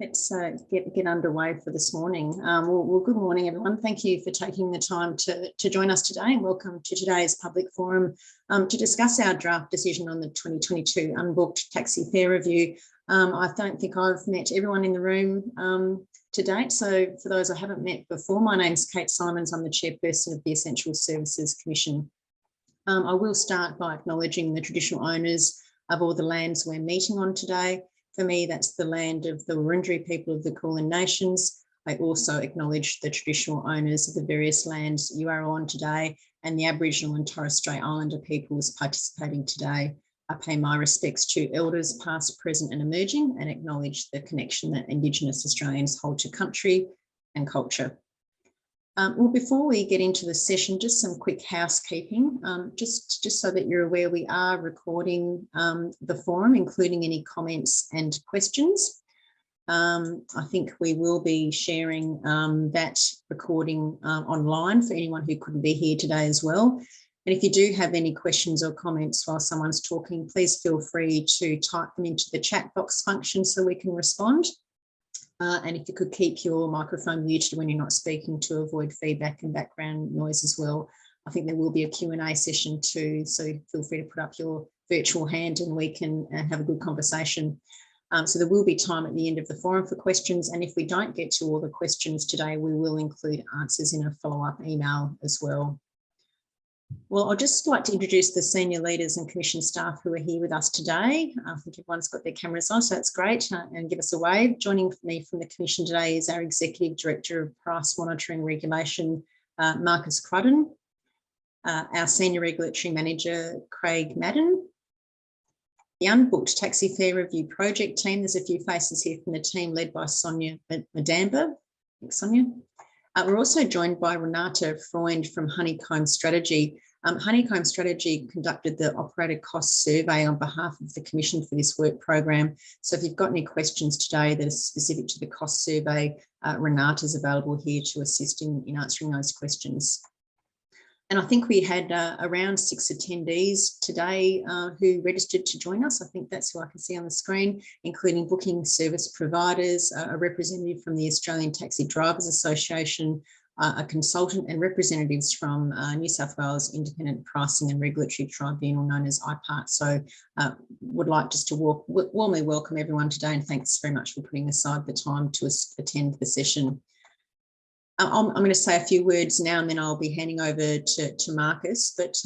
Let's get underway for this morning. Well, good morning, everyone. Thank you for taking the time to join us today, and welcome to today's public forum to discuss our draft decision on the 2022 Unbooked Taxi Fare Review. I don't think I've met everyone in the room to date, so for those I haven't met before, my name's Kate Symons. I'm the Chairperson of the Essential Services Commission. I will start by acknowledging the traditional owners of all the lands we're meeting on today. For me, that's the land of the Wurundjeri people of the Kulin Nations. I also acknowledge the traditional owners of the various lands you are on today and the Aboriginal and Torres Strait Islander peoples participating today. I pay my respects to elders past, present and emerging, and acknowledge the connection that Indigenous Australians hold to country and culture. Well, before we get into the session, just some quick housekeeping, just so that you're aware, we are recording the forum, including any comments and questions. I think we will be sharing that recording online for anyone who couldn't be here today as well. And if you do have any questions or comments while someone's talking, please feel free to type them into the chat box function so we can respond. And if you could keep your microphone muted when you're not speaking to avoid feedback and background noise as well. I think there will be a Q&A session too, so feel free to put up your virtual hand and we can have a good conversation. So there will be time at the end of the forum for questions, and if we don't get to all the questions today, we will include answers in a follow-up email as well. Well, I'd just like to introduce the senior leaders and commission staff who are here with us today. I think everyone's got their cameras on, so that's great, and give us a wave. Joining me from the commission today is our Executive Director of Price Monitoring Regulation, Marcus Crudden, our Senior Regulatory Manager, Craig Madden, the Unbooked Taxi Fare Review Project team. There's a few faces here from the team led by Sonia Madamba. Thanks, Sonia. We're also joined by Renata Freund from Honeycomb Strategy. Honeycomb Strategy conducted the operator cost survey on behalf of the Commission for this work program. So if you've got any questions today that are specific to the cost survey, Renata's available here to assist in answering those questions. And I think we had around 6 attendees today who registered to join us. I think that's who I can see on the screen, including booking service providers, a representative from the Australian Taxi Drivers Association, a consultant and representatives from New South Wales Independent Pricing and Regulatory Tribunal, known as IPART. So would like just to warmly welcome everyone today, and thanks very much for putting aside the time to attend the session. I'm going to say a few words now and then I'll be handing over to Marcus, but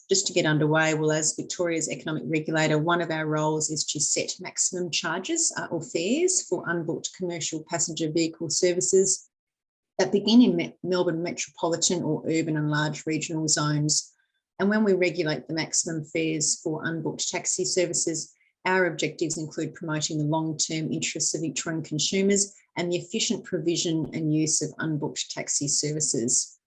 just to get underway, well, as Victoria's economic regulator, one of our roles is to set maximum charges or fares for unbooked commercial passenger vehicle services that begin in Melbourne metropolitan or urban and large regional zones. And when we regulate the maximum fares for unbooked taxi services, our objectives include promoting the long-term interests of Victorian consumers and the efficient provision and use of unbooked taxi services.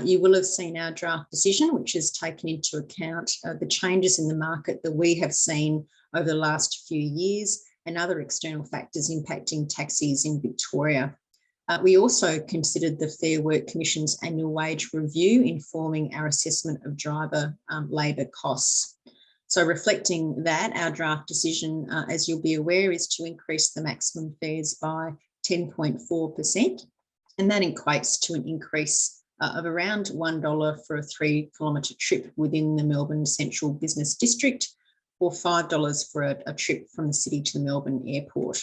You will have seen our draft decision, which has taken into account the changes in the market that we have seen over the last few years and other external factors impacting taxis in Victoria. We also considered the Fair Work Commission's annual wage review informing our assessment of driver labour costs. So reflecting that, our draft decision, as you'll be aware, is to increase the maximum fares by 10.4%, and that equates to an increase of around $1 for a 3-kilometre trip within the Melbourne Central Business District, or $5 for a trip from the city to the Melbourne Airport.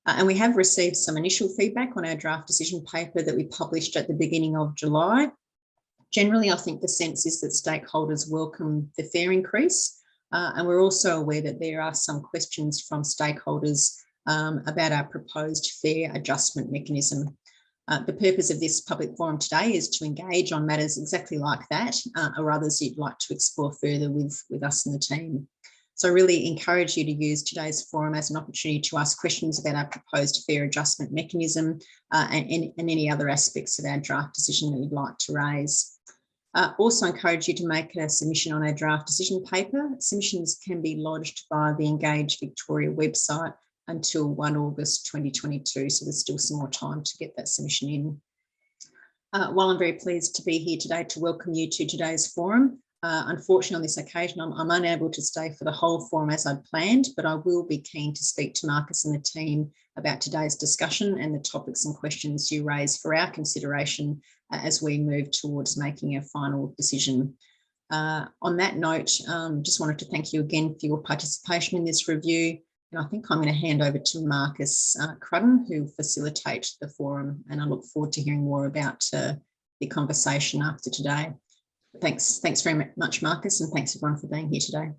And we have received some initial feedback on our draft decision paper that we published at the beginning of July. Generally, I think the sense is that stakeholders welcome the fare increase, and we're also aware that there are some questions from stakeholders about our proposed fare adjustment mechanism. The purpose of this public forum today is to engage on matters exactly like that, or others you'd like to explore further with us and the team. So I really encourage you to use today's forum as an opportunity to ask questions about our proposed fare adjustment mechanism and any other aspects of our draft decision that you'd like to raise. Also encourage you to make a submission on our draft decision paper. Submissions can be lodged via the Engage Victoria website until 1 August 2022, so there's still some more time to get that submission in. While I'm very pleased to be here today to welcome you to today's forum, unfortunately on this occasion I'm unable to stay for the whole forum as I'd planned, but I will be keen to speak to Marcus and the team about today's discussion and the topics and questions you raise for our consideration as we move towards making a final decision. On that note, just wanted to thank you again for your participation in this review. And I think I'm going to hand over to Marcus Crudden, who facilitates the forum, and I look forward to hearing more about the conversation after today. Thanks very much, Marcus, and thanks everyone for being here today.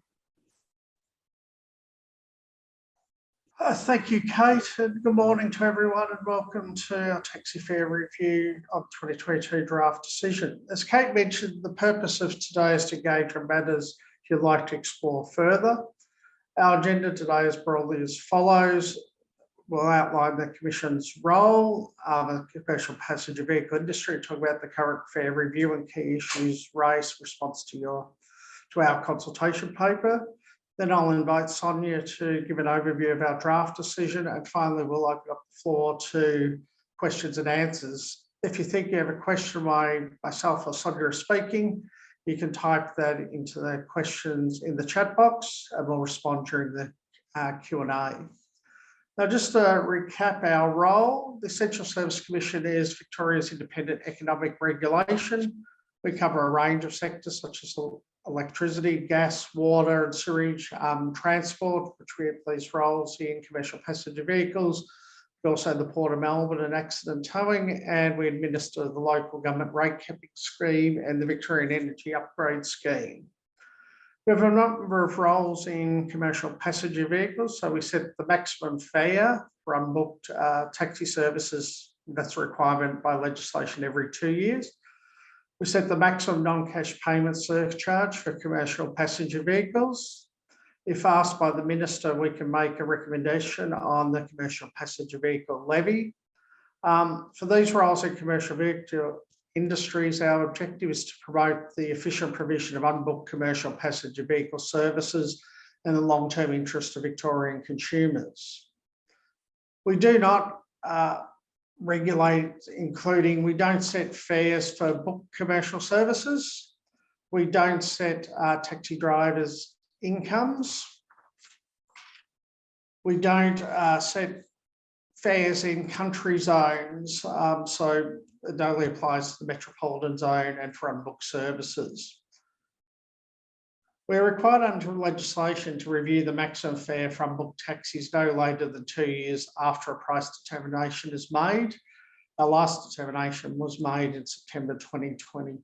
Thank you, Kate, and good morning to everyone, and welcome to our taxi fare review of 2022 draft decision. As Kate mentioned, the purpose of today is to engage on matters you'd like to explore further. Our agenda today is broadly as follows. We'll outline the Commission's role of the commercial passenger vehicle industry, talk about the current fare review and key issues raised in response to our consultation paper. Then I'll invite Sonia to give an overview of our draft decision, and finally we'll open up the floor to questions and answers. If you think you have a question while myself or Sonia are speaking, you can type that into the questions in the chat box and we'll respond during the Q&A. Now, just to recap our role, the Essential Service Commission is Victoria's independent economic regulation. We cover a range of sectors such as electricity, gas, water and sewage, transport, which we have these roles in commercial passenger vehicles. We also the Port of Melbourne and accident towing, and we administer the local government rate capping scheme and the Victorian Energy Upgrade Scheme. We have a number of roles in commercial passenger vehicles. So we set the maximum fare for unbooked taxi services. That's a requirement by legislation every 2 years. We set the maximum non-cash payment surcharge for commercial passenger vehicles. If asked by the Minister, we can make a recommendation on the commercial passenger vehicle levy. For these roles in commercial vehicle industries, our objective is to promote the efficient provision of unbooked commercial passenger vehicle services and the long-term interest of Victorian consumers. We do not regulate, including we don't set fares for booked commercial services. We don't set taxi drivers' incomes. We don't set fares in country zones, so it only applies to the metropolitan zone and for unbooked services. We're required under legislation to review the maximum fare for unbooked taxis no later than 2 years after a price determination is made. Our last determination was made in September 2020.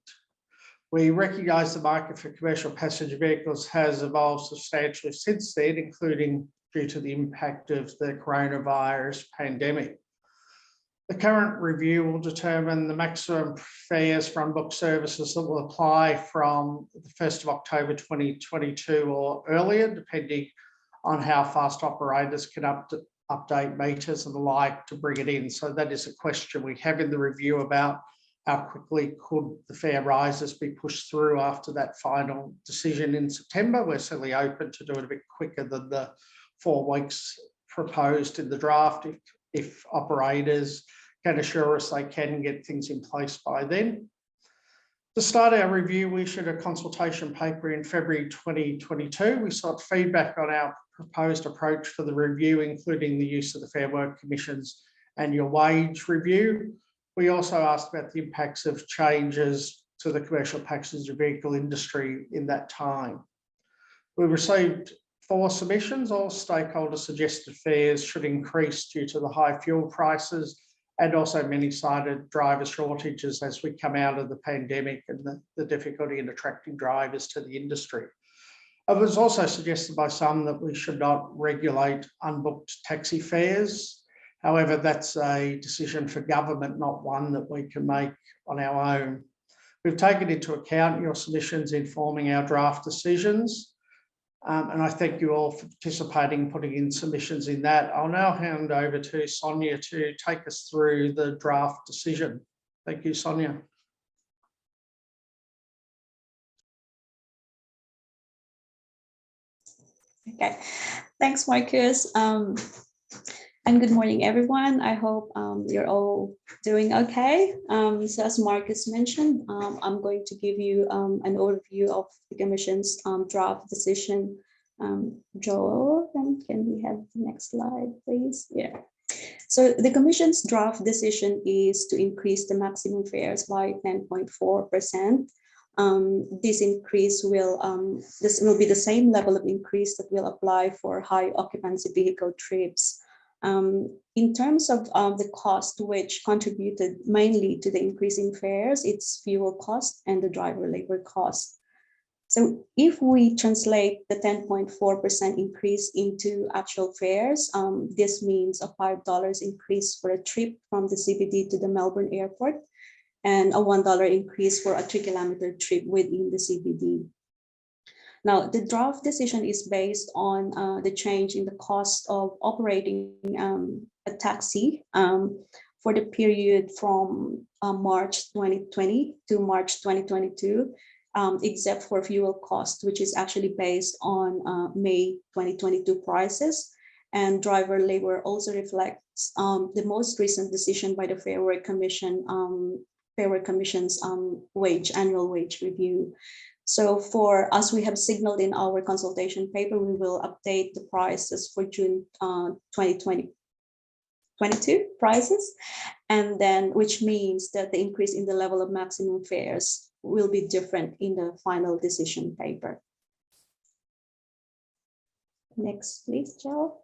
We recognise the market for commercial passenger vehicles has evolved substantially since then, including due to the impact of the coronavirus pandemic. The current review will determine the maximum fares for unbooked services that will apply from the 1st of October 2022 or earlier, depending on how fast operators can update meters and the like to bring it in. So that is a question we have in the review about how quickly could the fare rises be pushed through after that final decision in September. We're certainly open to do it a bit quicker than the 4 weeks proposed in the draft if operators can assure us they can get things in place by then. To start our review, we issued a consultation paper in February 2022. We sought feedback on our proposed approach for the review, including the use of the Fair Work Commission's annual wage review. We also asked about the impacts of changes to the commercial passenger vehicle industry in that time. We received 4 submissions. All stakeholders suggested fares should increase due to the high fuel prices, and also many cited driver shortages as we come out of the pandemic and the difficulty in attracting drivers to the industry. It was also suggested by some that we should not regulate unbooked taxi fares. However, that's a decision for government, not one that we can make on our own. We've taken into account your submissions informing our draft decisions. And I thank you all for participating, putting in submissions in that. I'll now hand over to Sonia to take us through the draft decision. Thank you, Sonia. Okay, thanks, Marcus. And good morning, everyone. I hope you're all doing okay. So as Marcus mentioned, I'm going to give you an overview of the Commission's draft decision. Joel, can we have the next slide, please? Yeah. So the Commission's draft decision is to increase the maximum fares by 10.4%. This increase will be the same level of increase that will apply for high occupancy vehicle trips. In terms of the cost, which contributed mainly to the increase in fares, it's fuel cost and the driver labor cost. So if we translate the 10.4% increase into actual fares, this means a $5 increase for a trip from the CBD to the Melbourne airport and a $1 increase for a 3-kilometer trip within the CBD. Now, the draft decision is based on the change in the cost of operating a taxi for the period from March 2020 to March 2022, except for fuel cost, which is actually based on May 2022 prices. And driver labor also reflects the most recent decision by the Fair Work Commission, Fair Work Commission's annual wage review. So as we have signaled in our consultation paper, we will update the prices for June 2022 prices, and then which means that the increase in the level of maximum fares will be different in the final decision paper. Next, please, Joe.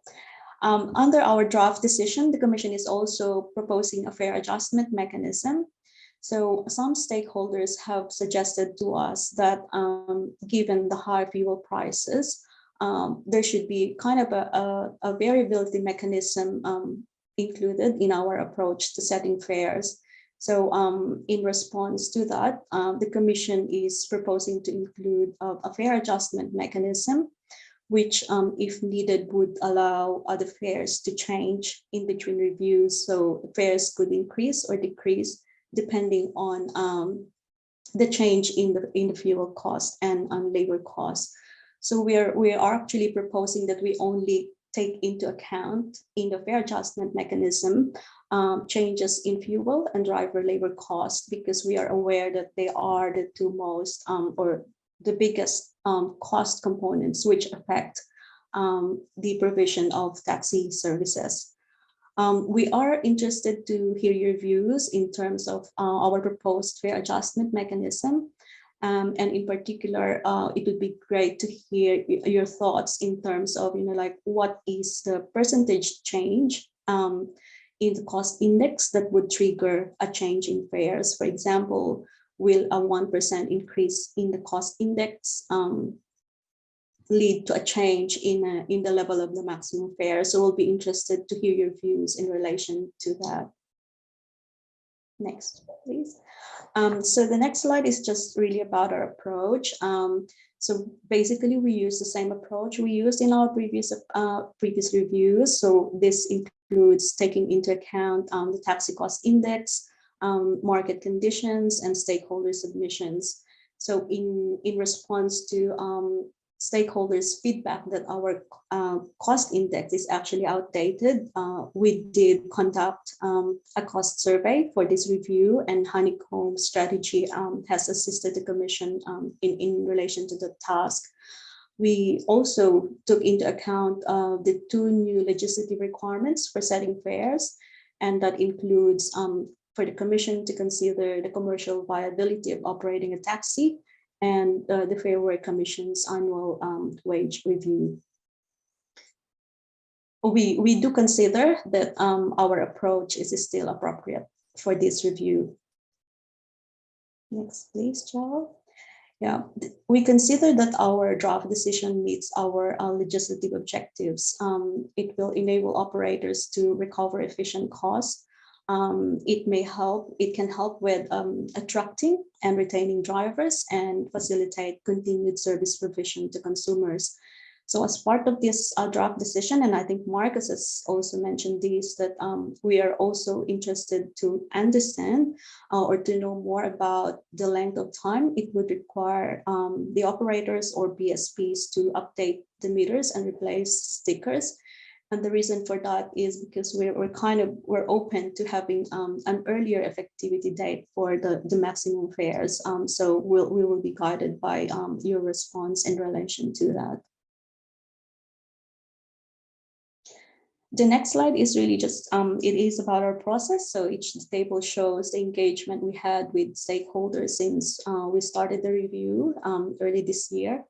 Under our draft decision, the Commission is also proposing a fare adjustment mechanism. So some stakeholders have suggested to us that given the high fuel prices, there should be kind of a variability mechanism included in our approach to setting fares. So in response to that, the Commission is proposing to include a fare adjustment mechanism, which if needed would allow other fares to change in between reviews. So fares could increase or decrease depending on the change in the fuel cost and labor cost. So we are actually proposing that we only take into account in the fare adjustment mechanism changes in fuel and driver labor cost, because we are aware that they are the two most or the biggest cost components which affect the provision of taxi services. We are interested to hear your views in terms of our proposed fare adjustment mechanism. And in particular, it would be great to hear your thoughts in terms of, like what is the percentage change in the cost index that would trigger a change in fares. For example, will a 1% increase in the cost index lead to a change in the level of the maximum fare? So we'll be interested to hear your views in relation to that. Next, please. So the next slide is just really about our approach. So basically, we use the same approach we used in our previous reviews. So this includes taking into account the taxi cost index, market conditions, and stakeholder submissions. So in response to stakeholders' feedback that our cost index is actually outdated, we did conduct a cost survey for this review, and Honeycomb strategy has assisted the Commission in relation to the task. We also took into account the 2 new legislative requirements for setting fares, and that includes for the Commission to consider the commercial viability of operating a taxi, and the Fair Work Commission's annual wage review. We do consider that our approach is still appropriate for this review. Next, please, Charles. Yeah, we consider that our draft decision meets our legislative objectives. It will enable operators to recover efficient costs. It can help with attracting and retaining drivers and facilitate continued service provision to consumers. So as part of this draft decision, and I think Marcus has also mentioned this, that we are also interested to understand or to know more about the length of time it would require the operators or BSPs to update the meters and replace stickers. And the reason for that is because we're open to having an earlier effectivity date for the maximum fares. So we will be guided by your response in relation to that. The next slide is really just, it is about our process. So each table shows the engagement we had with stakeholders since we started the review early this year.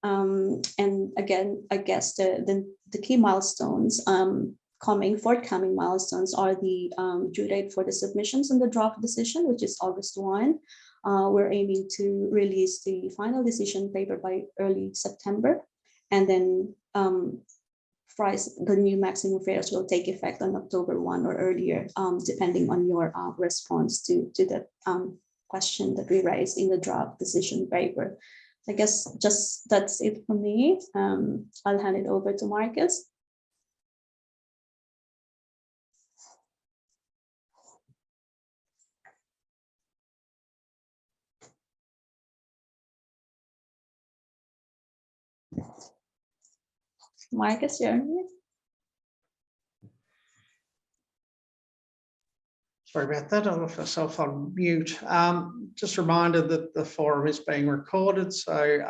And again, I guess the key milestones, forthcoming milestones are the due date for the submissions and the draft decision, which is August 1. We're aiming to release the final decision paper by early September, and then the new maximum fares will take effect on October 1 or earlier, depending on your response to the question that we raised in the draft decision paper. I guess just that's it for me. I'll hand it over to Marcus. Marcus, you're on mute. Sorry about that, I left myself on mute. Just a reminder that the forum is being recorded, so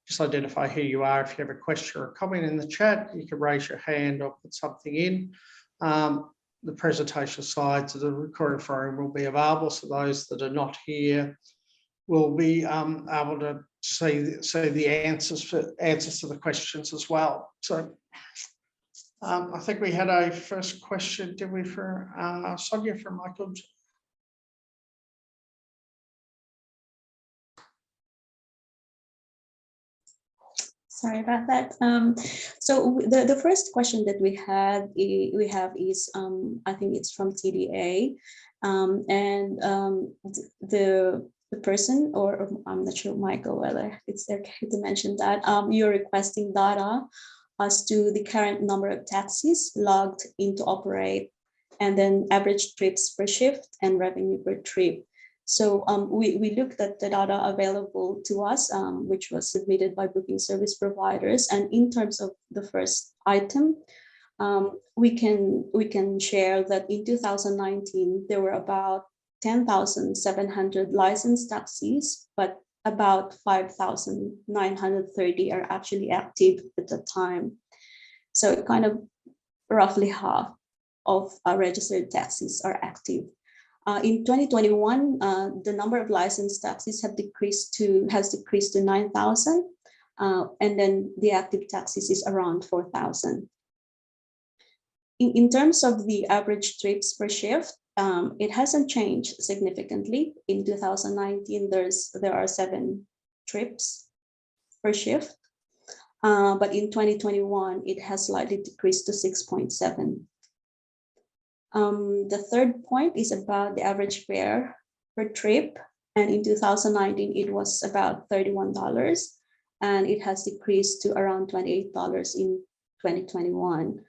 just identify who you are. If you have a question or a comment in the chat, you can raise your hand or put something in. The presentation slides of the recorded forum will be available, so those that are not here will be able to see the answers to the questions as well. So I think we had a first question, did we, for Sonia from Michael? Sorry about that. So the first question that we have is, I think it's from TDA, and the person, or I'm not sure, Michael, whether it's okay to mention that you're requesting data as to the current number of taxis logged into operate, and then average trips per shift and revenue per trip. So we looked at the data available to us, which was submitted by booking service providers. And in terms of the first item, we can share that in 2019, there were about 10,700 licensed taxis, but about 5,930 are actually active at the time. So kind of roughly half of our registered taxis are active. In 2021, the number of licensed taxis has decreased to 9,000, and then the active taxis is around 4,000. In terms of the average trips per shift, it hasn't changed significantly. In 2019, there are 7 trips per shift, but in 2021, it has slightly decreased to 6.7. The third point is about the average fare per trip, and in 2019, it was about $31, and it has decreased to around $28 in 2021.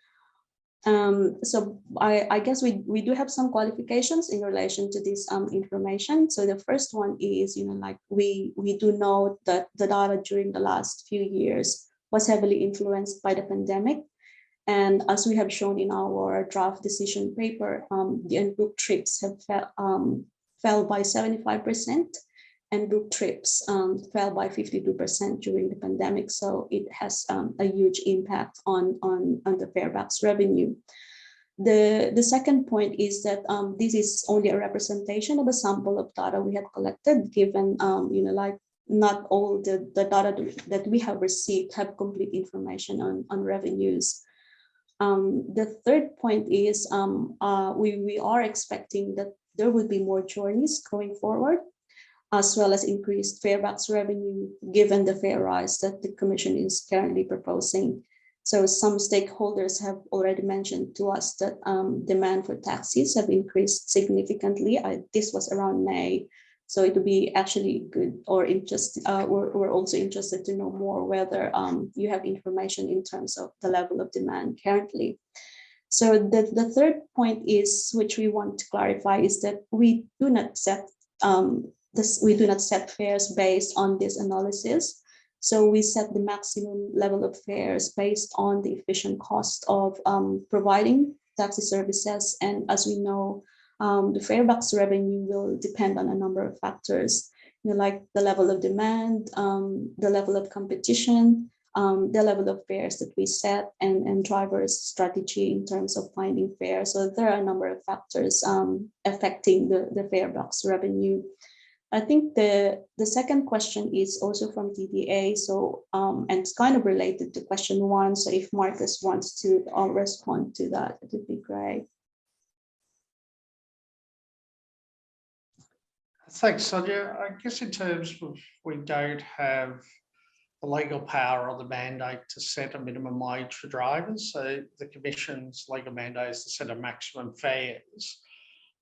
So I guess we do have some qualifications in relation to this information. So the first one is, like we do know that the data during the last few years was heavily influenced by the pandemic. And as we have shown in our draft decision paper, the unbooked trips have fell by 75%, and booked trips fell by 52% during the pandemic. So it has a huge impact on the farebacks revenue. The second point is that this is only a representation of a sample of data we have collected, given like not all the data that we have received have complete information on revenues. The third point is we are expecting that there will be more journeys going forward, as well as increased farebacks revenue, given the fare rise that the Commission is currently proposing. So some stakeholders have already mentioned to us that demand for taxis have increased significantly. This was around May. So it would be actually good, or we're also interested to know more whether you have information in terms of the level of demand currently. So the third point is, which we want to clarify, is that we do not set fares based on this analysis. So we set the maximum level of fares based on the efficient cost of providing taxi services. And as we know, the farebacks revenue will depend on a number of factors, like the level of demand, the level of competition, the level of fares that we set and drivers' strategy in terms of finding fares. So there are a number of factors affecting the fare box revenue. I think the second question is also from TDA, so and it's kind of related to question 1. So if Marcus wants to respond to that, it would be great. Thanks, Sonia. I guess in terms of we don't have the legal power or the mandate to set a minimum wage for drivers. So the Commission's legal mandate is to set a maximum fares.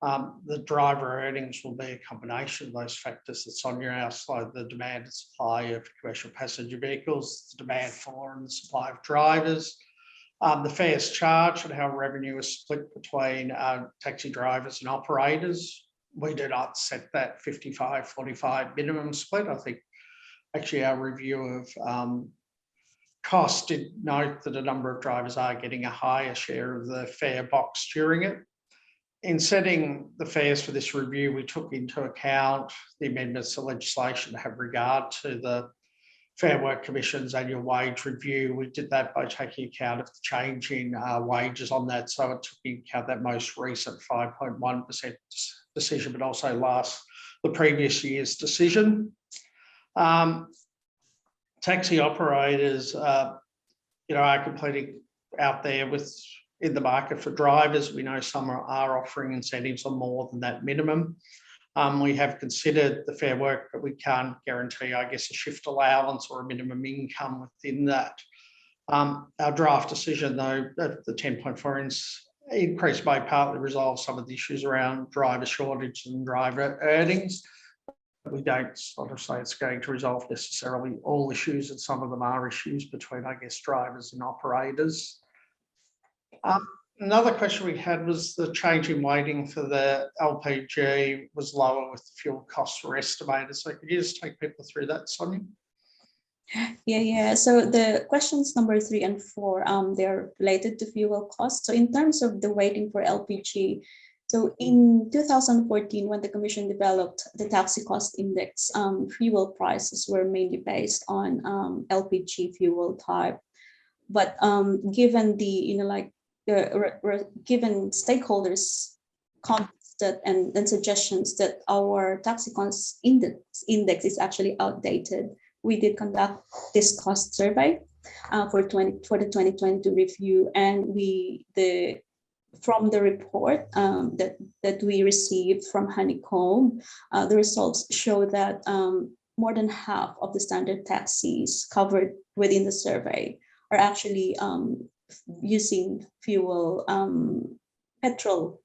The driver earnings will be a combination of those factors that Sonia outlined: the demand and supply of commercial passenger vehicles, the demand for and the supply of drivers, the fares charged and how revenue is split between taxi drivers and operators. We do not set that 55-45 minimum split. I think actually our review of cost did note that a number of drivers are getting a higher share of the fare box during it. In setting the fares for this review, we took into account the amendments to legislation that have regard to the Fair Work Commission's annual wage review. We did that by taking account of the change in wages on that. So it took into account that most recent 5.1% decision, but also the previous year's decision. Taxi operators, are completely out there in the market for drivers. We know some are offering incentives on more than that minimum. We have considered the Fair Work, but we can't guarantee, I guess, a shift allowance or a minimum income within that. Our draft decision, though, at the 10.4 increase may partly resolve some of the issues around driver shortage and driver earnings. We don't sort of say it's going to resolve necessarily all issues, and some of them are issues between, I guess, drivers and operators. Another question we had was the change in weighting for the LPG was lower with the fuel costs were estimated. So could you just take people through that, Sonia? Yeah. So the questions number 3 and 4, they're related to fuel costs. So in terms of the weighting for LPG, so in 2014, when the Commission developed the taxi cost index, fuel prices were mainly based on LPG fuel type. But given the, given stakeholders' comments and suggestions that our taxi cost index is actually outdated, we did conduct this cost survey for the 2022 review, and from the report that we received from Honeycomb, the results show that more than half of the standard taxis covered within the survey are actually using fuel petrol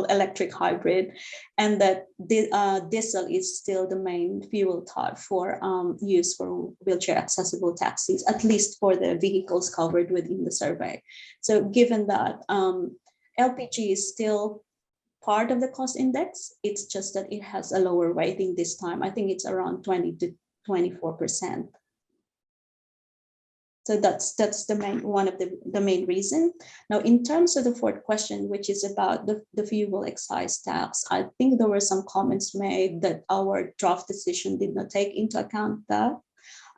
electric hybrid, and that diesel is still the main fuel type for use for wheelchair accessible taxis, at least for the vehicles covered within the survey. So given that LPG is still part of the cost index, it's just that it has a lower weighting this time. I think it's around 20 to 24%. So that's one of the main reason. Now, in terms of the 4th question, which is about the fuel excise tax, I think there were some comments made that our draft decision did not take into account that.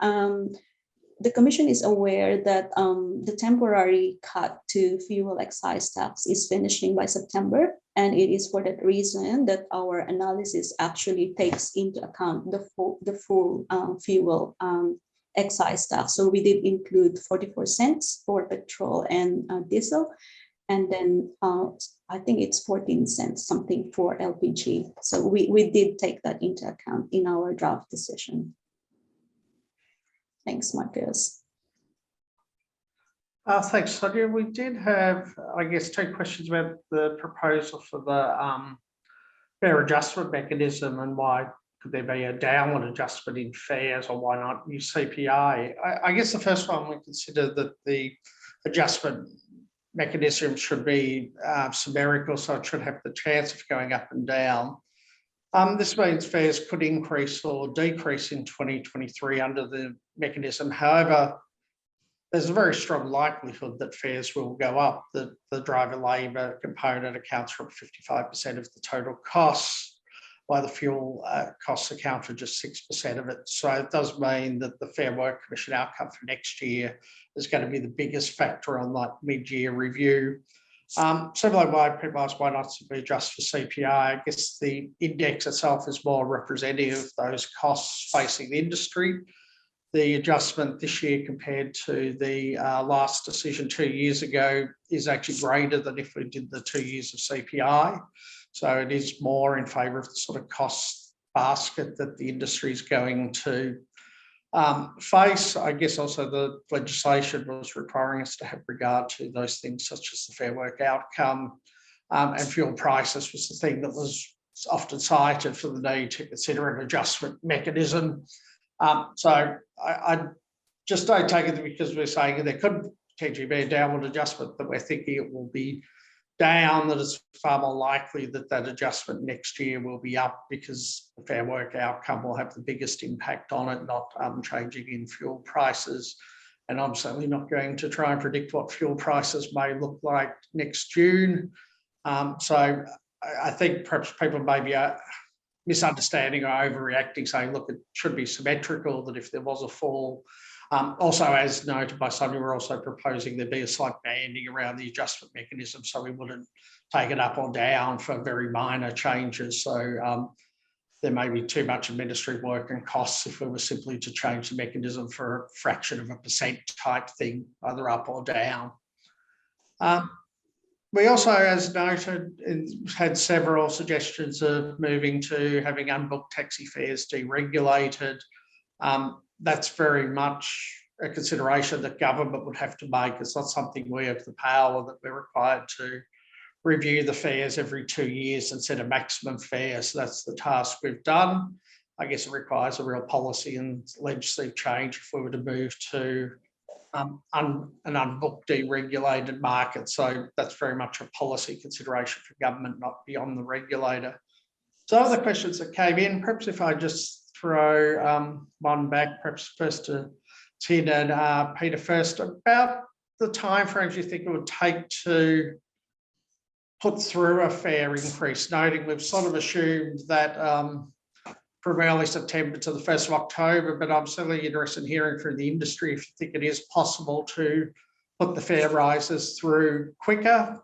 The Commission is aware that the temporary cut to fuel excise tax is finishing by September, and it is for that reason that our analysis actually takes into account the full fuel excise tax. So we did include 44 cents for petrol and diesel, and then I think it's 14 cents something for LPG. So we did take that into account in our draft decision. Thanks, Marcus. Thanks, Sonia. We did have, I guess, 2 questions about the proposal for the fare adjustment mechanism and why could there be a downward adjustment in fares, or why not use CPI? I guess the first one, we consider that the adjustment mechanism should be symmetrical, so it should have the chance of going up and down. This means fares could increase or decrease in 2023 under the mechanism. However, there's a very strong likelihood that fares will go up. The driver labour component accounts for 55% of the total costs. while the fuel costs account for just 6% of it. So it does mean that the Fair Work Commission outcome for next year is going to be the biggest factor on that mid-year review. Similarly, why people ask why not simply adjust for CPI. I guess the index itself is more representative of those costs facing the industry. The adjustment this year compared to the last decision 2 years ago is actually greater than if we did the 2 years of CPI. So it is more in favour of the sort of cost basket that the industry is going to face. I guess also the legislation was requiring us to have regard to those things such as the Fair Work outcome, and fuel prices was the thing that was often cited for the need to consider an adjustment mechanism. So I just don't take it because we're saying there could potentially be a downward adjustment, that we're thinking it will be down, that it's far more likely that that adjustment next year will be up because the Fair Work outcome will have the biggest impact on it, not changing in fuel prices. And I'm certainly not going to try and predict what fuel prices may look like next June. So I think perhaps people may be misunderstanding or overreacting, saying, look, it should be symmetrical, that if there was a fall. Also, as noted by Sonia, we're also proposing there be a slight banding around the adjustment mechanism, so we wouldn't take it up or down for very minor changes. So there may be too much administrative work and costs if we were simply to change the mechanism for a fraction of a percent type thing, either up or down. We also, as noted, had several suggestions of moving to having unbooked taxi fares deregulated. That's very much a consideration that government would have to make. It's not something we have the power, that we're required to review the fares every 2 years and set a maximum fare. So that's the task we've done. I guess it requires a real policy and legislative change if we were to move to an unbooked deregulated market. So that's very much a policy consideration for government, not beyond the regulator. So other questions that came in, perhaps if I just throw one back, perhaps first to Tim and Peter first, about the timeframes you think it would take to put through a fare increase, noting we've sort of assumed that from early September to the 1st of October, but I'm certainly interested in hearing from the industry if you think it is possible to put the fare rises through quicker.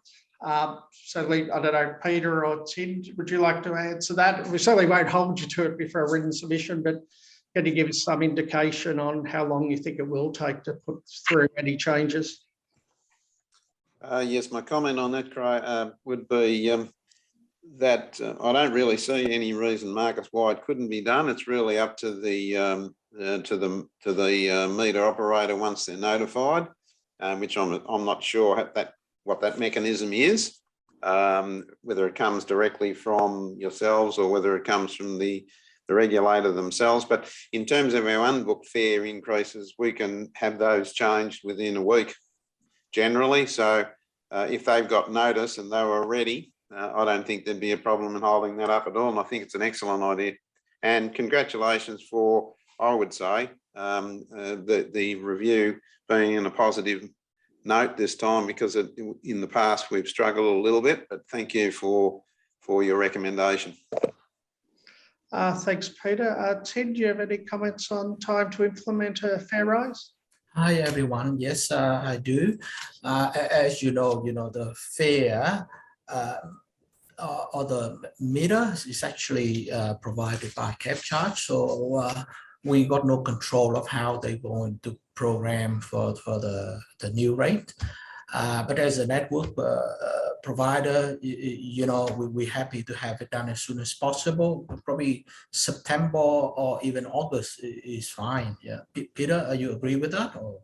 Certainly, I don't know, Peter or Tim, would you like to answer that? We certainly won't hold you to it before a written submission, but can you give us some indication on how long you think it will take to put through any changes? Yes, my comment on that, would be that I don't really see any reason, Marcus, why it couldn't be done. It's really up to the meter operator once they're notified, which I'm not sure what that mechanism is, whether it comes directly from yourselves or whether it comes from the regulator themselves. But in terms of our unbooked fare increases, we can have those changed within a week generally. So if they've got notice and they were ready, I don't think there'd be a problem in holding that up at all. And I think it's an excellent idea. And congratulations for, I would say, the review being in a positive note this time, because in the past we've struggled a little bit, but thank you for your recommendation. Thanks, Peter. Ted, do you have any comments on time to implement a fare rise? Hi everyone. Yes, I do. As you know, the fare or the meter is actually provided by Capcharge. So we got no control of how they're going to program for the new rate. But as a network provider, we're happy to have it done as soon as possible. Probably September or even August is fine. Yeah, Peter, you agree with that? Or?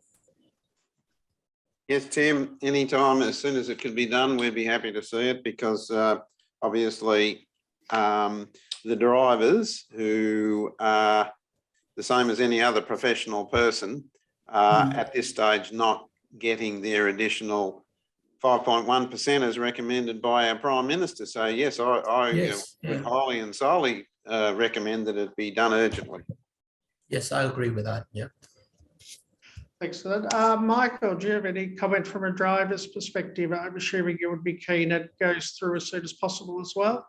Yes, Tim. Anytime, as soon as it can be done, we'd be happy to see it, because obviously the drivers, who are the same as any other professional person, at this stage not getting their additional 5.1% as recommended by our Prime Minister. So yes, I would highly and solely recommend that it be done urgently. Yes, I agree with that. Yeah. Thanks for that. Michael, do you have any comment from a driver's perspective? I'm assuming you would be keen it goes through as soon as possible as well.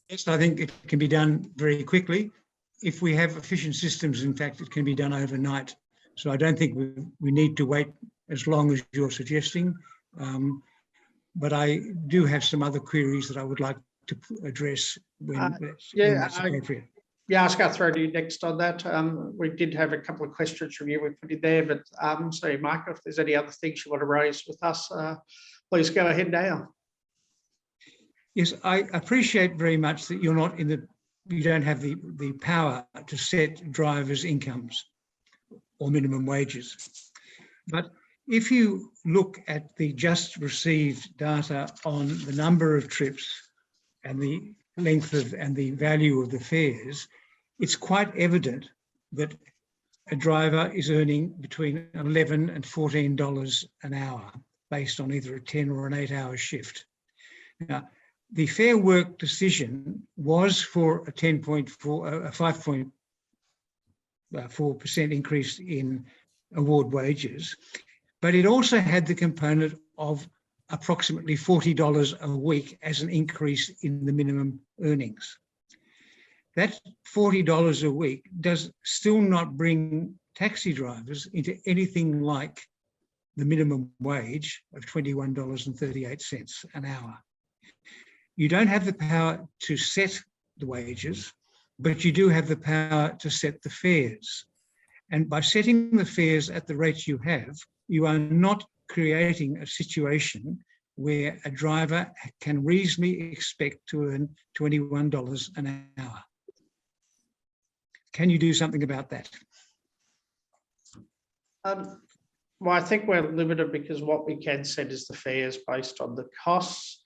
Yes, I think it can be done very quickly. If we have efficient systems, in fact, it can be done overnight. So I don't think we need to wait as long as you're suggesting. But I do have some other queries that I would like to address when that's appropriate. Yeah, I'll go through to you next on that. We did have a couple of questions from you we put in there, but so Michael, if there's any other things you want to raise with us, please go ahead now. Yes, I appreciate very much that you're not you don't have the power to set drivers' incomes or minimum wages. But if you look at the just received data on the number of trips and the length of and the value of the fares, it's quite evident that a driver is earning between $11 and $14 an hour based on either a 10 or an 8-hour shift. Now, the Fair Work decision was for a 5.4% increase in award wages, but it also had the component of approximately $40 a week as an increase in the minimum earnings. That $40 a week does still not bring taxi drivers into anything like the minimum wage of $21.38 an hour. You don't have the power to set the wages, but you do have the power to set the fares. And by setting the fares at the rate you have, you are not creating a situation where a driver can reasonably expect to earn $21 an hour. Can you do something about that? Well, I think we're limited because what we can set is the fares based on the costs.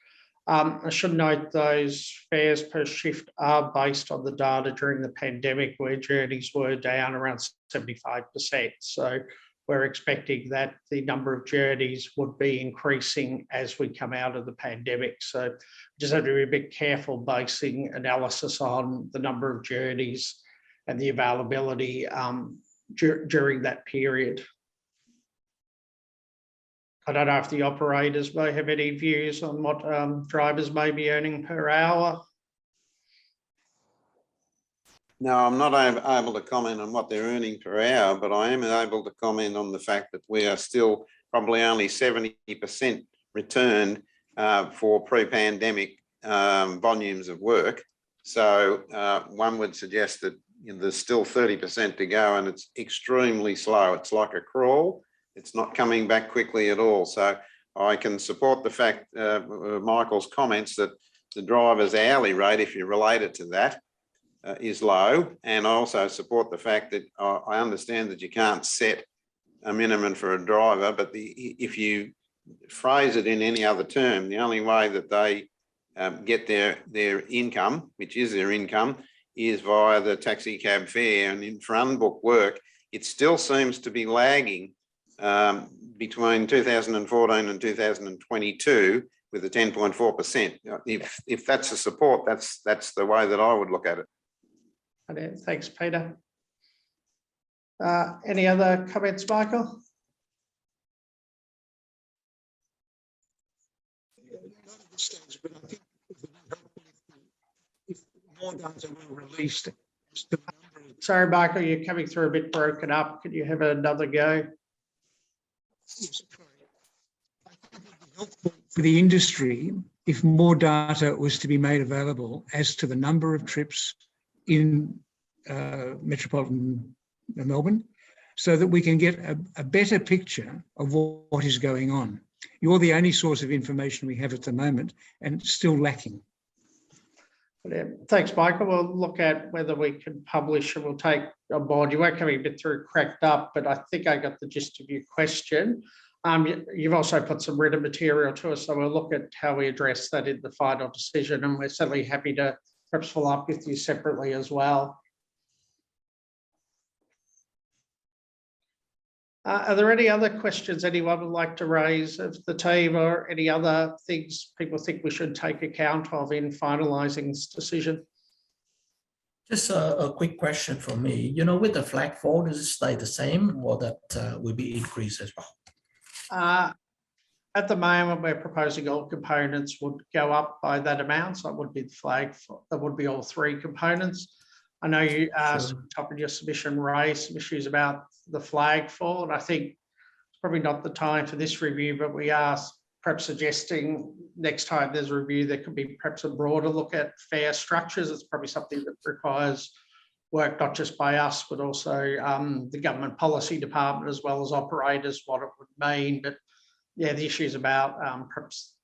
I should note those fares per shift are based on the data during the pandemic where journeys were down around 75%. So we're expecting that the number of journeys would be increasing as we come out of the pandemic. So we just have to be a bit careful basing analysis on the number of journeys and the availability during that period. I don't know if the operators may have any views on what drivers may be earning per hour. No, I'm not able to comment on what they're earning per hour, but I am able to comment on the fact that we are still probably only 70% returned for pre-pandemic volumes of work. So one would suggest that there's still 30% to go and it's extremely slow. It's like a crawl. It's not coming back quickly at all. So I can support the fact, Michael's comments, that the driver's hourly rate, if you relate it to that, is low. And I also support the fact that I understand that you can't set a minimum for a driver, but if you phrase it in any other term, the only way that they get their income, which is their income, is via the taxi cab fare. And for unbooked work, it still seems to be lagging between 2014 and 2022 with the 10.4%. If that's a support, that's the way that I would look at it. Okay, thanks, Peter. Any other comments, Michael? But I think if more data were released. Sorry, Michael, you're coming through a bit broken up. Could you have another go? For the industry, if more data was to be made available as to the number of trips in metropolitan Melbourne, so that we can get a better picture of what is going on. You're the only source of information we have at the moment and still lacking. Yeah, thanks, Michael. We'll look at whether we can publish and we'll take on board. You were coming a bit through cracked up, but I think I got the gist of your question. You've also put some written material to us, so we'll look at how we address that in the final decision, and we're certainly happy to perhaps follow up with you separately as well. Are there any other questions anyone would like to raise of the team, or any other things people think we should take account of in finalising this decision? Just a quick question from me. With the flag 4, does it stay the same or that will be increased as well? At the moment, we're proposing all components would go up by that amount. So it would be the flag, that would be all three components. I know you asked top of your submission raised some issues about the flag fall, and I think it's probably not the time for this review, but we are perhaps suggesting next time there's a review, there could be perhaps a broader look at fare structures. It's probably something that requires work not just by us, but also the government policy department as well as operators, what it would mean. But yeah, the issues about perhaps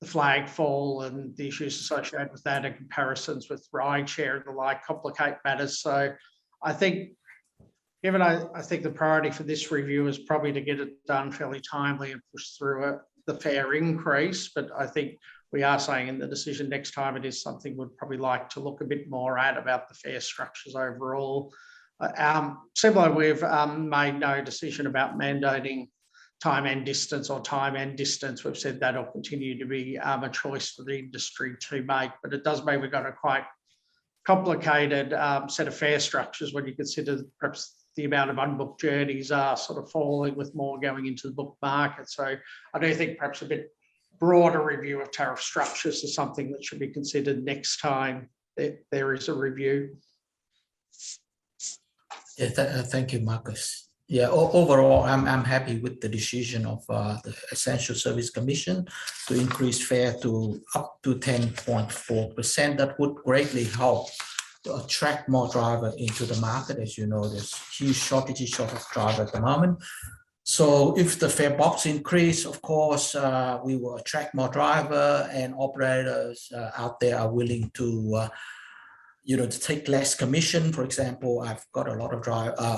the flag fall and the issues associated with that and comparisons with rideshare and the like complicate matters. So I think, given I think the priority for this review is probably to get it done fairly timely and push through the fare increase. But I think we are saying in the decision next time it is something we'd probably like to look a bit more at about the fare structures overall. Similar, we've made no decision about mandating time and distance or time and distance. We've said that'll continue to be a choice for the industry to make, but it does mean we've got a quite complicated set of fare structures when you consider perhaps the amount of unbooked journeys are sort of falling with more going into the book market. So I do think perhaps a bit broader review of tariff structures is something that should be considered next time there is a review. Yeah, thank you, Marcus. Yeah, overall, I'm happy with the decision of the Essential Service Commission to increase fare to up to 10.4%. That would greatly help to attract more drivers into the market. As you know, there's huge shortage of drivers at the moment. So if the fare box increase, of course, we will attract more drivers, and operators out there are willing to to take less commission. For example, I've got a lot of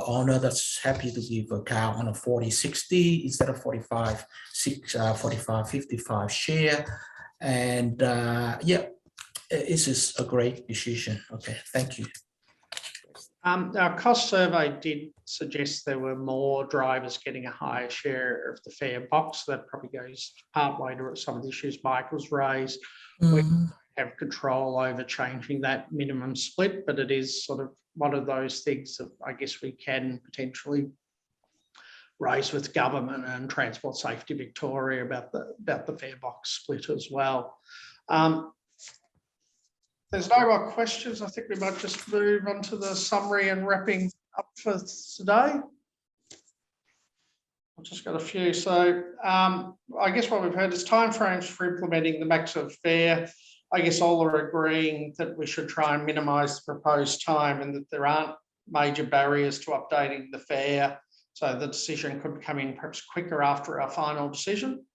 owner that's happy to give a car on a 40/60 instead of 45/55 share. And yeah, this is a great decision. Okay, thank you. Our cost survey did suggest there were more drivers getting a higher share of the fare box. That probably goes partway to some of the issues Michael's raised. We have control over changing that minimum split, but it is sort of one of those things that I guess we can potentially raise with government and Transport Safety Victoria about the fare box split as well. There's no more questions. I think we might just move on to the summary and wrapping up for today. I've just got a few. So I guess what we've heard is timeframes for implementing the maximum fare. I guess all are agreeing that we should try and minimise the proposed time and that there aren't major barriers to updating the fare. So the decision could come in perhaps quicker after our final decision.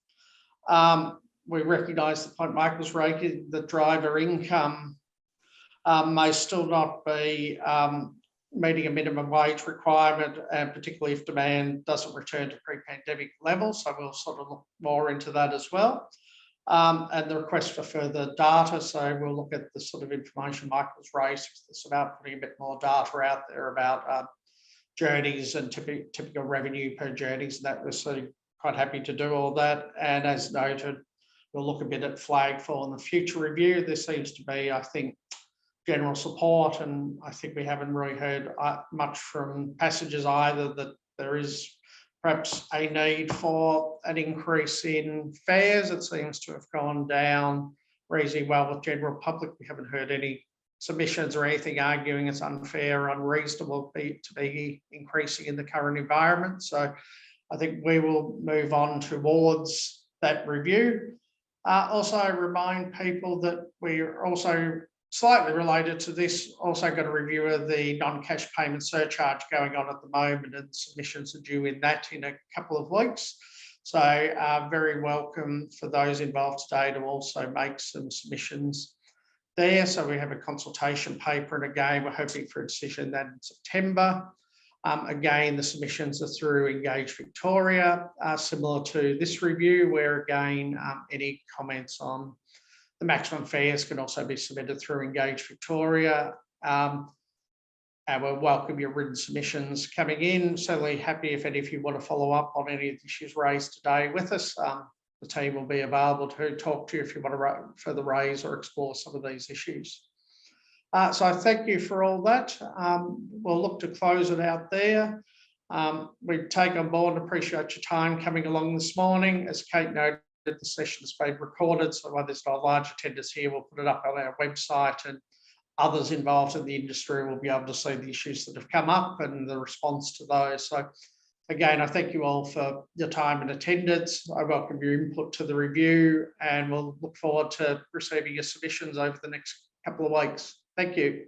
We recognise the point Michael's raising that driver income may still not be meeting a minimum wage requirement, and particularly if demand doesn't return to pre-pandemic levels. So we'll sort of look more into that as well. And the request for further data. So we'll look at the sort of information Michael's raised. It's about putting a bit more data out there about journeys and typical revenue per journeys. And that we're sort of quite happy to do all that. And as noted, we'll look a bit at flag fall in the future review. There seems to be, I think, general support, and I think we haven't really heard much from passengers either that there is perhaps a need for an increase in fares. It seems to have gone down reasonably well with general public. We haven't heard any submissions or anything arguing it's unfair or unreasonable to be increasing in the current environment. So I think we will move on towards that review. Also remind people that we're also slightly related to this, also got a review of the non-cash payment surcharge going on at the moment, and submissions are due in that in a couple of weeks. So very welcome for those involved today to also make some submissions there. So we have a consultation paper, and again, we're hoping for a decision that in September. Again, the submissions are through Engage Victoria, similar to this review, where again, any comments on the maximum fares can also be submitted through Engage Victoria. And we'll welcome your written submissions coming in. Certainly happy if any of you want to follow up on any of the issues raised today with us. The team will be available to talk to you if you want to further raise or explore some of these issues. So I thank you for all that. We'll look to close it out there. We take on board and appreciate your time coming along this morning. As Kate noted, The session's been recorded, so while there's not large attendance here, we'll put it up on our website, and others involved in the industry will be able to see the issues that have come up and the response to those. So again, I thank you all for your time and attendance. I welcome your input to the review, and we'll look forward to receiving your submissions over the next couple of weeks. Thank you.